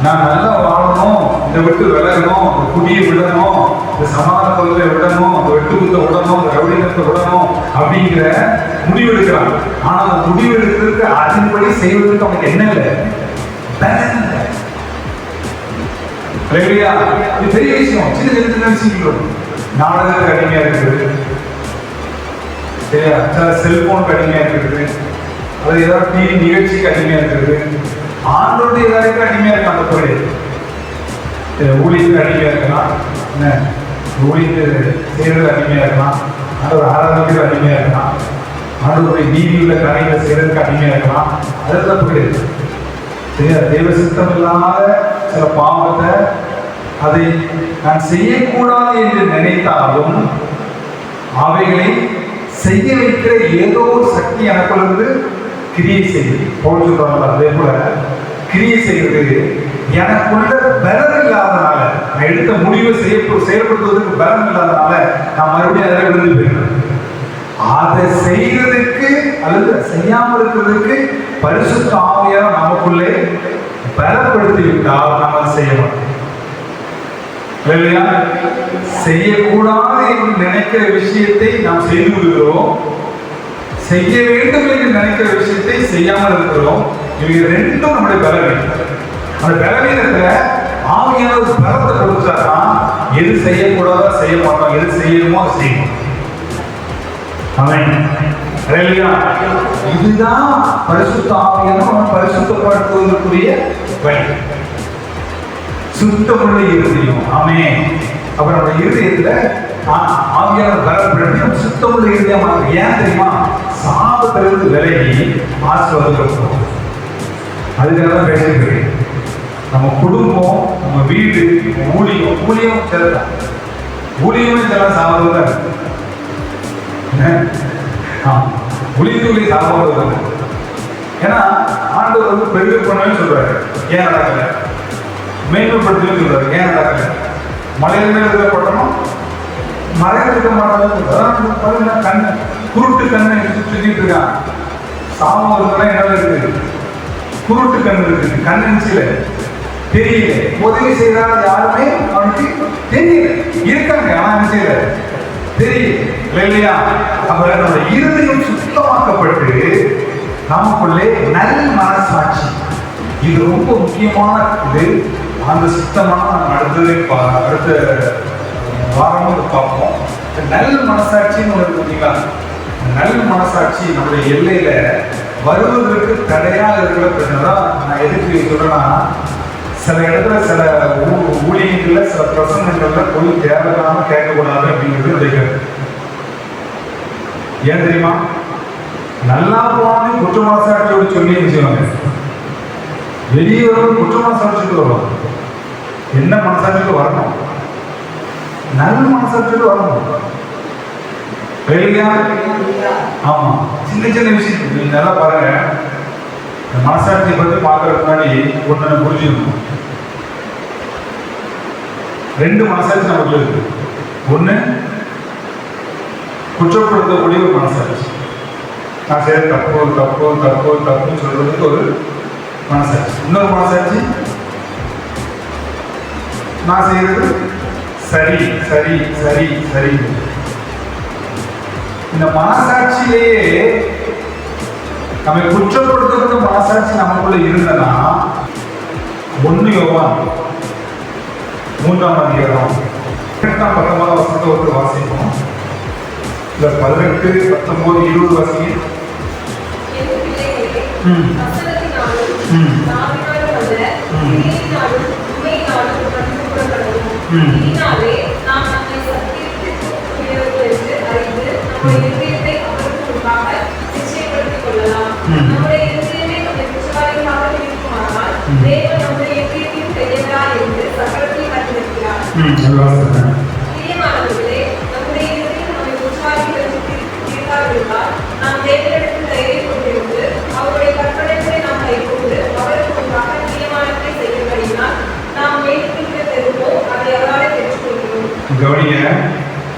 நான் நல்லா வாழணும், இந்த வெட்டு விலகணும், இந்த குடியை விடணும், இந்த சமாதான கொள்கை விடணும், இந்த வெட்டு குத்த விடணும், இந்த ரவுடினத்தை விடணும் அப்படிங்கிற முடிவு எடுக்கிறான். ஆனா அந்த முடிவு எடுக்கிறதுக்கு அதன்படி செய்வதற்கு அவனுக்கு என்ன இல்லை, இது பெரிய விஷயம். சின்ன சின்ன விஷயங்கள் நாடகத்துக்கு அடிமையா இருக்குது, சரியா, செல்போனுக்கு அடிமையா இருக்குது, அது ஏதாவது டிவி நிகழ்ச்சிக்கு அடிமையா இருக்குது, ஆண்டோடைய ஏதாவது அடிமையா இருக்கு. அந்த தொழில் ஊழியத்துக்கு அடிமையா இருக்கலாம், என்ன ஊழியத்து செய்யறது அடிமையா இருக்கலாம், ஆண்டோட ஆராதனைக்கு அடிமையா இருக்கலாம், ஆண்டோடைய நீதி உள்ள காரியங்களை செய்யறதுக்கு அடிமையா இருக்கலாம். அதெல்லாம் தொழில் சரியா. தெய்வ சித்தம் இல்லாத சில பாவத்தை அதை நான் செய்யக்கூடாது என்று நினைத்தாலும் அவைகளை செய்ய வைக்கிற ஏதோ ஒரு சக்தி எனக்குள்ள இருந்து கிரியை செய்யுது. போல் சொல்றாங்க, அதே போல கிரியை செய்கிறது எனக்குள்ள பலம் இல்லாதனால, நான் எடுத்த முடிவை செயல்படுத்துவதற்கு பலம் இல்லாதனால நான் மறுபடியும் அதில் விழுந்து போயிடுறேன். அதை செய்யறதுக்கு அல்லது செய்யாமல் இருக்கிறதுக்கு பரிசுத்த ஆவியார் நமக்குள்ளே பலப்படுத்தி விட்டால் நாம் அதை செய்ய மாட்டோம். இல்லையா? செய்யக்கூடாது என்று நினைக்கிற விஷயத்தை நாம் செய்து விடுகிறோம், செய்ய வேண்டும் என்று நினைக்கிற விஷயத்தை செய்யாமல் இருக்கிறோம். இவங்க ரெண்டும் நம்முடைய பலவீனம். அந்த பலவீனத்துல ஆவியானவர் பலத்தை கொடுத்தாருன்னா எது செய்யக்கூடாதோ செய்ய மாட்டோம், எது செய்யணுமோ அதை செய்யணும். இதுதான் பரிசுத்த ஆவியானவர் பரிசுத்தப்படுத்துவதற்குரிய வழி. சுத்தமுள்ள இருதயம். ஆமென். அப்புறம் நம்ம இருதயத்துல ஆவியானவர் பலப்படுத்தி நம்ம சுத்தமுள்ள இருதயம். ஏன் தெரியுமா? சாபத்திலிருந்து விலகி ஆசீர்வாதம். அதுக்காக தான் பேசிக்கிறேன். நம்ம குடும்பம், நம்ம வீடு, ஊழியம் சேர்த்தான். ஊழியமே இதெல்லாம் சாப்பிடுவது ஊழியத்துக்குள்ளே சாப்பிடுவது. ஏன்னா ஆண்டவர் வந்து பெருக பண்ணவே சொல்றாரு, ஏன் நடக்கல? மேன்மைப்படுத்தவே சொல்றாரு, ஏன் நடக்கல? மலையில மேல இருக்க பட்டணும், மலையில இருக்க மாட்டாங்க. கண்ணு குருட்டு கண்ணை சுத்திட்டு இருக்கான். சாபம் இருக்கலாம், என்ன இருக்கு? குருட்டு கண் இருக்கு, கண் நினைச்சல தெரியல. உதவி செய்யறாரு யாருமே அவனுக்கு தெரியல. இருக்காங்க, ஆனா நினைச்சல தெரியல. இல்லையா? அப்ப நம்ம இருதயம் சுத்தமாக்கப்பட்டு நமக்குள்ளே நல் மனசாட்சி, இது ரொம்ப முக்கியமான இது. அந்த சுத்தமான நம்ம அடுத்த வாரமும் பார்ப்போம். நல் மனசாட்சின்னு ஒன்று பார்த்தீங்களா? நல் மனசாட்சி நம்முடைய எல்லையில வருவதற்கு தடையாக இருக்கிற பிரச்சனை தான். நான் எதுக்கு சொல்றேன்னா, சில இடத்துல சில ஊழியங்கள்ல சில பிரசங்கங்கள்ல போய் தேவையில்லாம கேட்கக்கூடாது அப்படிங்கிறது கிடைக்கிறது. ஏன் தெரியுமா? நல்லா போனே குற்ற மனசாட்சியோடு சொல்லி செய்வாங்க, வெளியே வரணும் குற்ற மனசாட்சிக்கு வருவாங்க. என்ன மனசாட்சிக்கு வரணும்? நல்ல மனசாட்சியோடு வரணும். ஆமா, சின்ன சின்ன விஷயம் நீங்க நல்லா பாருங்க. மனசாட்சியை பத்தி பார்க்கறதுக்கு முன்னாடி ஒண்ணு புரிஞ்சுக்கணும். ரெண்டு மனசாட்சி நமக்கு இருக்கு. ஒண்ணு குற்றப்படுத்தக்கூடிய ஒரு மனசாட்சி, நான் செய்ய தப்பு தப்பு தப்பு தப்புன்னு சொல்றதுக்கு ஒரு மனசாட்சி. இன்னொரு மனசாட்சி, நான் செய்யறது சரி சரி சரி சரி. இந்த மனசாட்சியிலேயே நம்ம குற்றப்படுத்தப்பட்ட மனசாட்சி நமக்குள்ள இருந்தனா, 1 யோவான் 3ஆம் அதிகாரம் 19 வசனத்தை வாசிப்போம். இல்ல 18, 19, 20 வாசிங்க. கவனிங்க,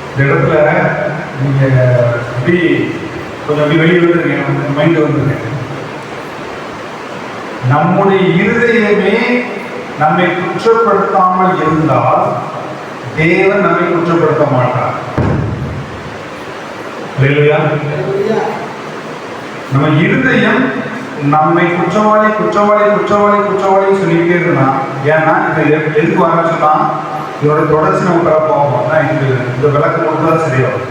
இந்த இடத்துல நீங்க இப்படி கொஞ்சம் அப்படி வெளியே வந்துருங்க, மைண்ட் வந்துருங்க. நம்முடைய இருதயமே நம்மை குற்றப்படுத்தாமல் இருந்தால் தேவன் நம்மை குற்றப்படுத்த மாட்டார். இல்லையா? நம்ம இருதயம் நம்மை குற்றவாளி குற்றவாளி குற்றவாளி குற்றவாளி சொல்லிக்கிட்டே இருந்தா, ஏன்னா இது எதுக்கு ஆரம்பிச்சுன்னா இதோட தொடர்ச்சி நம்ம பார்ப்போம். இந்த விளக்கம் மட்டும்தான் சரியாகும்.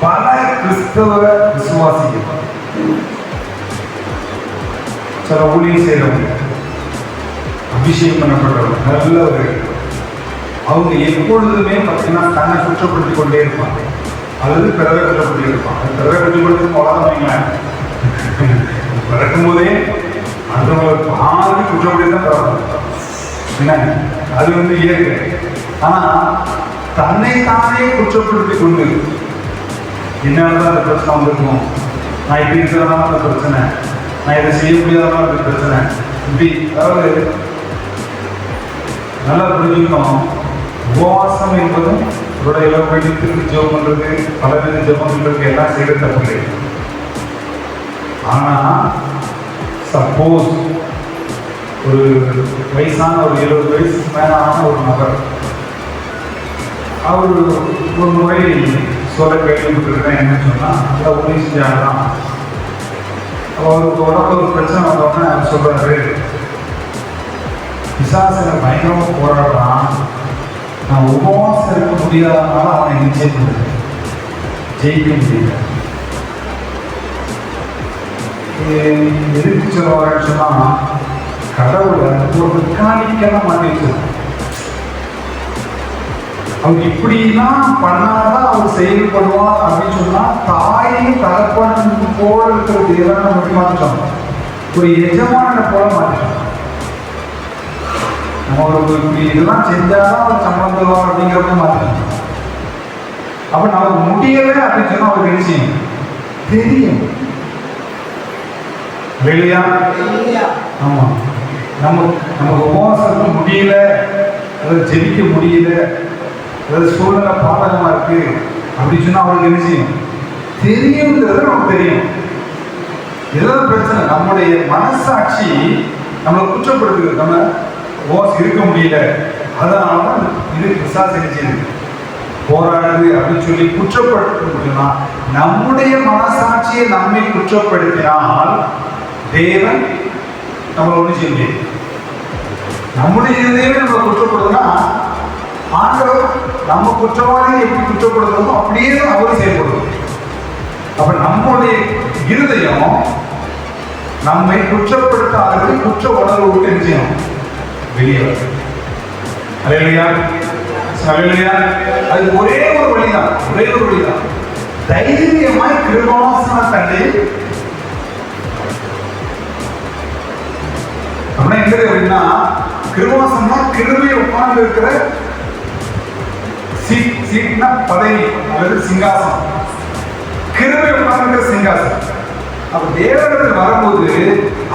பல கிறிஸ்தவ விசுவாசிகள், சில ஊழியம் செய்யறவங்க, அபிஷேகம் பண்ணப்பட்டவங்க, நல்லவர்கள், அவங்க எப்பொழுதுமே பார்த்தீங்கன்னா தன்னை குற்றப்படுத்தி கொண்டே இருப்பாங்க அல்லது பிறவை குற்றப்படுத்தி இருப்பாங்க. பிறவை குற்றப்படுத்தி வளர்ந்தவங்க பிறக்கும் போதே அந்த பாதி குற்றப்படுத்தி தான் பிறப்பாங்க. என்ன அது இயற்கை. ஆனா தன்னை தானே குற்றப்படுத்தி கொண்டு என்னால்தான் அந்த பிரச்சனை வந்திருக்கும், நான் இப்படி இருக்கிறதுனால அந்த பிரச்சனை, நான் இதை செய்ய முடியாதனால அந்த பிரச்சனை, இப்படி. அதாவது நல்லா புரிஞ்சுக்கணும், உபவாசம் என்பதும் அவரோட இளவெளிக்கு ஜெபம் பண்றது, பலவித ஜெபங்களுக்கு எல்லாம் செய்யறது தப்பு இல்லை. ஆனா சப்போஸ் ஒரு வயசான ஒரு 70 வயசு மேலான ஒரு நபர் அவர் ஒரு முறை சொல்ல கேள்விப்பட்டிருக்கேன், என்னன்னு சொன்னா நல்லா உதவி செஞ்சாங்கதான். அவருக்கு உடம்புல ஒரு பிரச்சனை வந்தோடனே அவர் சொல்றாரு, பிசாசனை பயங்கரமா போராடுறான், நான் உபவாசம் இருக்க முடியாதனால அவனை ஜெயிக்க முடியல. எதிர்த்து சொல்ல வரேன்னு சொன்னா, கடவுளை ஒரு மெக்கானிக்கெல்லாம் மாட்டிட்டு அவங்க இப்படிலாம் பண்ணாதான் அவர் செயல்படுவார் அப்படின்னு சொன்னா, தாயும் தகப்பன் போல இருக்கிறது இதெல்லாம் நம்ம மாற்றோம், ஒரு எஜமான போல மாற்றோம். நம்ம ஒரு இப்படி இதெல்லாம் செஞ்சாதான் அவர் சம்பந்தம் அப்படிங்கிறத மாற்றோம். அப்ப நமக்கு முடியலை அப்படின்னு சொன்னா அவருக்கு என்ன செய்யும் தெரியும் இல்லையா? ஆமா, நமக்கு உபவாசத்துக்கு முடியல, அதாவது ஜெபிக்க முடியல, அதாவது சூழ்நிலை பாதகமா இருக்கு அப்படின்னு சொன்னா அவருக்கு என்ன செய்யும் தெரியுங்கிறது நமக்கு தெரியும். இதுதான் பிரச்சனை, நம்முடைய மனசாட்சி நம்மளை குற்றப்படுத்துது, நம்ம உபவாசம் இருக்க முடியல, அதனாலதான் இது பிசாசு செய்யுது போராடுது அப்படின்னு சொல்லி குற்றப்படுத்தினா, நம்முடைய மனசாட்சியை நம்மை குற்றப்படுத்தினால் தேவன் நம்மளை ஒண்ணு செய்ய முடியாது. நம்முடைய இதயமே நம்மளை குற்றப்படுதுன்னா, ஆண்டவர் நம்ம குற்றவாளியை எப்படி குற்றப்படுத்துறோமோ அப்படியே அவரும் செயல்படுவோம். அப்ப நம்முடைய இருதயம் நம்மை குற்றப்படுத்தாதது குற்ற உணர்வு விட்டு என்ன செய்யணும் வெளியே வரும். அல்லேலூயா, அல்லேலூயா. அது ஒரே ஒரு வழிதான், ஒரே ஒரு வழிதான், தைரியமாய் கிருபாசன தண்டை. அப்படின்னா எங்க அப்படின்னா, கிருபாசனா கிருபை உட்கார்ந்து இருக்கிற சீட்னா பதவி அல்லது சிங்காசனம், கிருபை உட்கார்ந்து சிங்காசனம். அப்ப தேவனிடத்தில் வரும்போது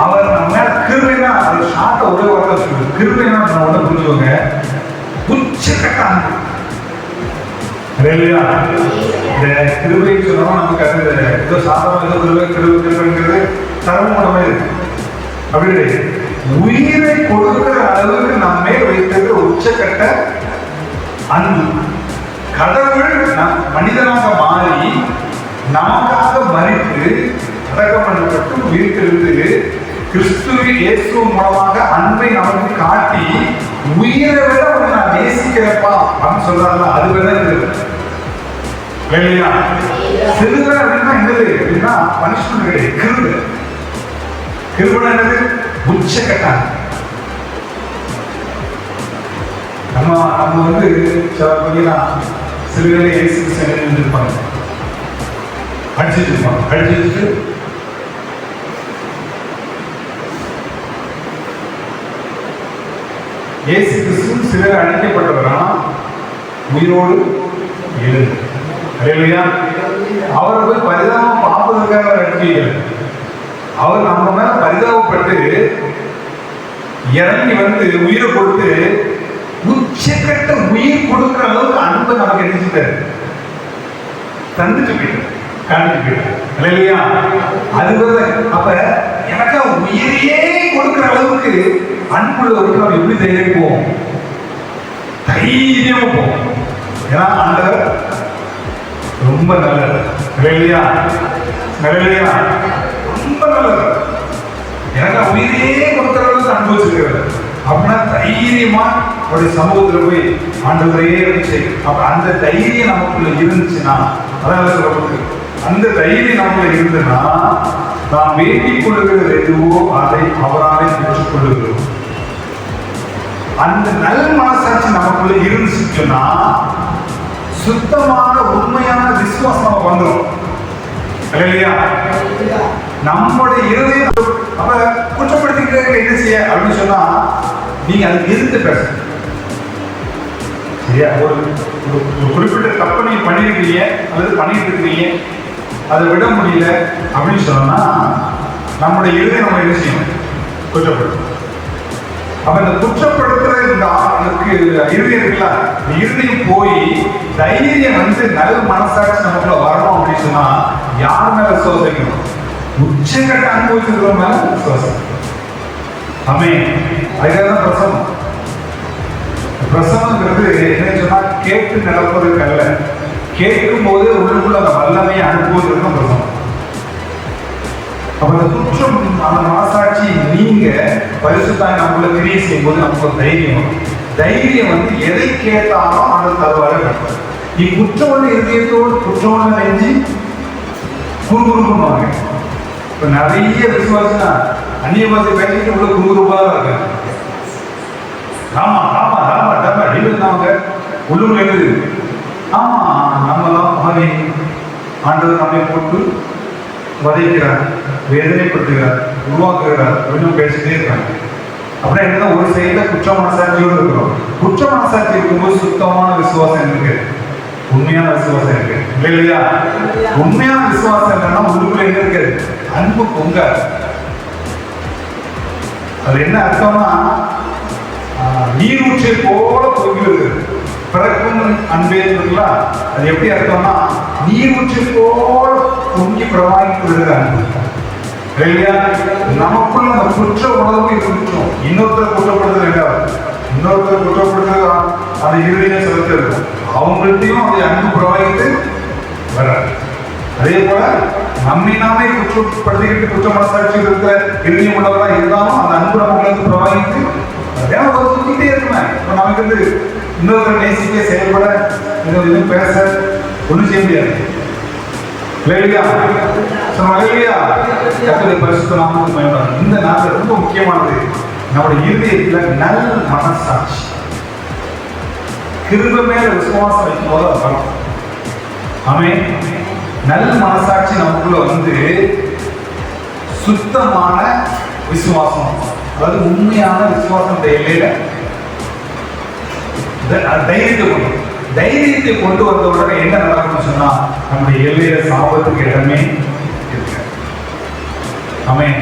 அவர் நம்ம மேல கிருபைனா, அது ஷார்ட்டா ஒரே வார்த்தை சொல்லுது, கிருபைனா நம்ம உடனே புரிஞ்சுவாங்க உச்சக்கட்ட அன்பு. இந்த கிருபை சொன்னா நமக்கு அது ஏதோ சாதாரண ஏதோ கிருபைங்கிறது தரமான இருக்கு, அப்படி கிடையாது. உயிரை கொடுக்கிற அளவுக்கு நம்மை வைத்திருக்கிற உச்சக்கட்ட அன்பு. கடவுள் மனிதனாக மாறி நமக்காக மறித்து அடக்கம் பண்ணப்பட்டு உயிர்த்தெழுந்து கிறிஸ்துவின் இயேசு மூலமாக அன்பை நமக்கு காட்டி உயிரை விட உன்னை நான் நேசிக்கிறப்பா அப்படின்னு சொல்றாங்க. அது வேற இல்லையா? சிறுவை அப்படின்னா என்னது அப்படின்னா பனிஷ்மெண்ட் கிடையாது, கிருபை. கிருபை என்னது? உச்சக்கட்டாங்க. நம்ம வந்து சில பார்த்தீங்கன்னா சிறுகளை ஏசி இருப்பாங்க, அடிச்சுட்டு இருப்பாங்க, அடிச்சுட்டு இயேசு கிறிஸ்து சிலர் அழைக்கப்பட்டவரா உயிரோடு எழுந்து. அவரை போய் பரிதாபம் பார்ப்பதற்காக அனுப்பியது. அவர் நம்ம மேல பரிதாபப்பட்டு இறங்கி வந்து உயிரை கொடுத்து உச்சக்கட்ட உயிர் கொடுக்கிற அளவுக்கு அன்பை நமக்கு நினைச்சுட்டாரு, தந்துட்டு போயிட்டார், காணிட்டு போயிட்டார் இல்லையா? அது அப்ப எனக்கா உயிரையே கொடுக்கிற அளவுக்கு அன்புள்ளவருக்கு நம்ம எப்படி தைரியம் போவோம்? தைரியமா போவோம். ஏன்னா ஆண்டவர் ரொம்ப நல்லது இல்லையா? இல்லையா? ரொம்ப நல்லது. எனக்கு உயிரையே கொடுக்கிற அளவுக்கு அனுபவிச்சிருக்கிறது அப்படின்னா தைரியமா அவருடைய சமூகத்துல போய் ஆண்டவரையே வச்சு, அப்ப அந்த தைரியம் நமக்குள்ள இருந்துச்சுன்னா, அதான் சொல்றது, அந்த தைரியம் நமக்குள்ள இருந்துன்னா நாம் வேண்டிக் கொள்ளுகிறது எதுவோ அதை அவராலே பெற்றுக் கொள்ளுகிறோம். அந்த நல் மனசாட்சி நமக்குள்ள இருந்துச்சுன்னா சுத்தமான உண்மையான விசுவாசம் வந்துடும் இல்லையா? நம்முடைய இருதயம் அப்ப குற்றப்படுத்திக்கிறதுக்கு என்ன செய்ய அப்படின்னு சொன்னா, நீங்க அதுக்கு எதிர்த்து பேசணும். சரியா? ஒரு குறிப்பிட்ட தப்பை நீங்க பண்ணிருக்கீங்க அல்லது பண்ணிட்டு இருக்கீங்க, அதை விட முடியல அப்படின்னு சொன்னா நம்முடைய இருதயம் நம்ம என்ன செய்யணும்? குற்றப்படுத்தும். அப்ப இந்த குற்றப்படுத்துற இந்த இருதயம் இருக்குல்ல, இருதயம் போய் தைரியம் நல்ல மனசாட்சி நமக்குள்ள வரணும் அப்படின்னு சொன்னா யார் மேல விசுவாசிக்கணும்? உச்சகட்ட அனுபவிச்சிருக்கிற மேல விசுவாசம். ஆமென். அதுதான் பிரசவம். பிரசவங்கிறது என்ன சொன்னா கேட்டு நடப்பதற்கு அல்ல, கேட்கும் போது உள்ளுக்குள்ள அந்த வல்லமையை அனுப்புவதற்கும் பிரசவம். அப்ப அந்த குற்றம் அந்த மனசாட்சி நீங்க பரிசுத்தாய் நம்மள கிரியை செய்யும் போது நமக்கு ஒரு தைரியம் வரும். தைரியம் எதை கேட்டாலும் அந்த தருவாரு. நீ குற்றம் இதயத்தோடு குற்றம் நெஞ்சு குறுகுறுப்பாங்க. இப்ப நிறைய விசுவாசனா அந்நிய பாஷை பேசிட்டு உள்ள குறுகுறுப்பா இருக்காங்க. ஆமா ஆமா ஆமா டமா அவங்க உள்ளுக்குள்ள எழுது. ஆமா நம்மளாம் மாதிரி ஆண்டவர் நம்மை போட்டு வதைக்கிறார், வேதனைப்படுத்துகிறார், உருவாக்குகிறார் அப்படின்னு பேசிட்டே இருக்காங்க. அப்படின்னா என்ன? ஒரு சைடுல குற்ற மனசாட்சியோடு இருக்கிறோம். குற்ற மனசாட்சி இருக்கும்போது சுத்தமான விசுவாசம் இருக்கு, உண்மையான விசுவாசம் இருக்கு இல்லையா? உண்மையான விசுவாசம் என்னன்னா உள்ளுக்குள்ள என்ன இருக்கு? அன்பு பொங்க. அது என்ன அர்த்தம்னா நீரூற்றை போல பொங்கி இருக்குது. பிறக்கும் அன்பே இருக்குங்களா? அது எப்படி அர்த்தம்னா நீரூற்றை போல பொங்கி பிரவாகித்து விடுகிற அன்பு இல்லையா? நமக்குள்ள அந்த குற்ற உணர்வு இருந்துச்சோம். இன்னொருத்தரை குற்றப்படுத்துறது ரெண்டாவது, இன்னொருத்தரை குற்றப்படுத்துறது அந்த இறுதியை செலுத்த இருக்கும். அவங்கள்ட்டையும் அந்த அன்பு பிரவாகித்து வராது. அதே போல நம்மை நாமே குற்றப்படுத்திக்கிட்டு குற்ற மனசாட்சி இருக்கிற இறுதியம் உள்ளவரா இருந்தாலும் அந்த அன்பு நமக்கு பிரவாகித்து சுத்திட்டே இருக்குமே. இப்ப நமக்கு இன்னொருத்தர் நேசிக்க செயல்பட இதுவும் பேச ஒன்றும் செய்ய முடியாது இல்லையா? பரிசுத்த நாமத்துக்கு பயன்படும். இந்த நாள் ரொம்ப முக்கியமானது. நம்முடைய இருதயத்துல நல் மனசாட்சி, கிருபை மேல விசுவாசம் வைக்கும் போது அது வரும். ஆமென். நல் மனசாட்சி நமக்குள்ள சுத்தமான விசுவாசம், அதாவது உண்மையான விசுவாசம் எல்லையில தைரியத்தை கொண்டு வந்த உடனே என்ன நடக்கும்னு சொன்னா நம்முடைய எல்லையில சாபத்துக்கு இடமே இருக்கு. ஆமென்.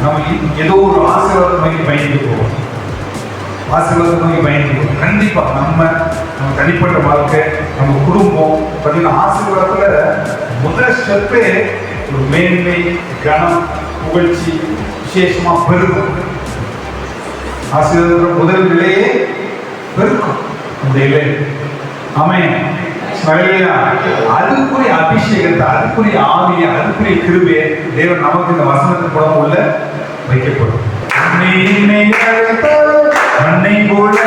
நம்ம ஏதோ ஒரு ஆசீர்வாதத்தை நோக்கி பயந்து போவோம், ஆசீர்வாதத்தை நோக்கி பயந்து போவோம். கண்டிப்பா நம்ம தனிப்பட்ட வாழ்க்கை, நம்ம குடும்பம் பார்த்தீங்கன்னா ஆசீர்வாதத்துல முதல் ஸ்டெப்பே ஒரு மேன்மை, கனம், புகழ்ச்சி விசேஷமா பெருக்கும். ஆசீர்வாத முதல் நிலையே பெருக்கும் அந்த இலை. ஆமென். அதுக்குரிய அபிஷேகத்தை, அதுக்குரிய ஆவியை, அதுக்குரிய கிருபையை தேவன் நமக்கு இந்த வசனத்தின் மூலம் உள்ள வைக்கப்படும். அன்னை போல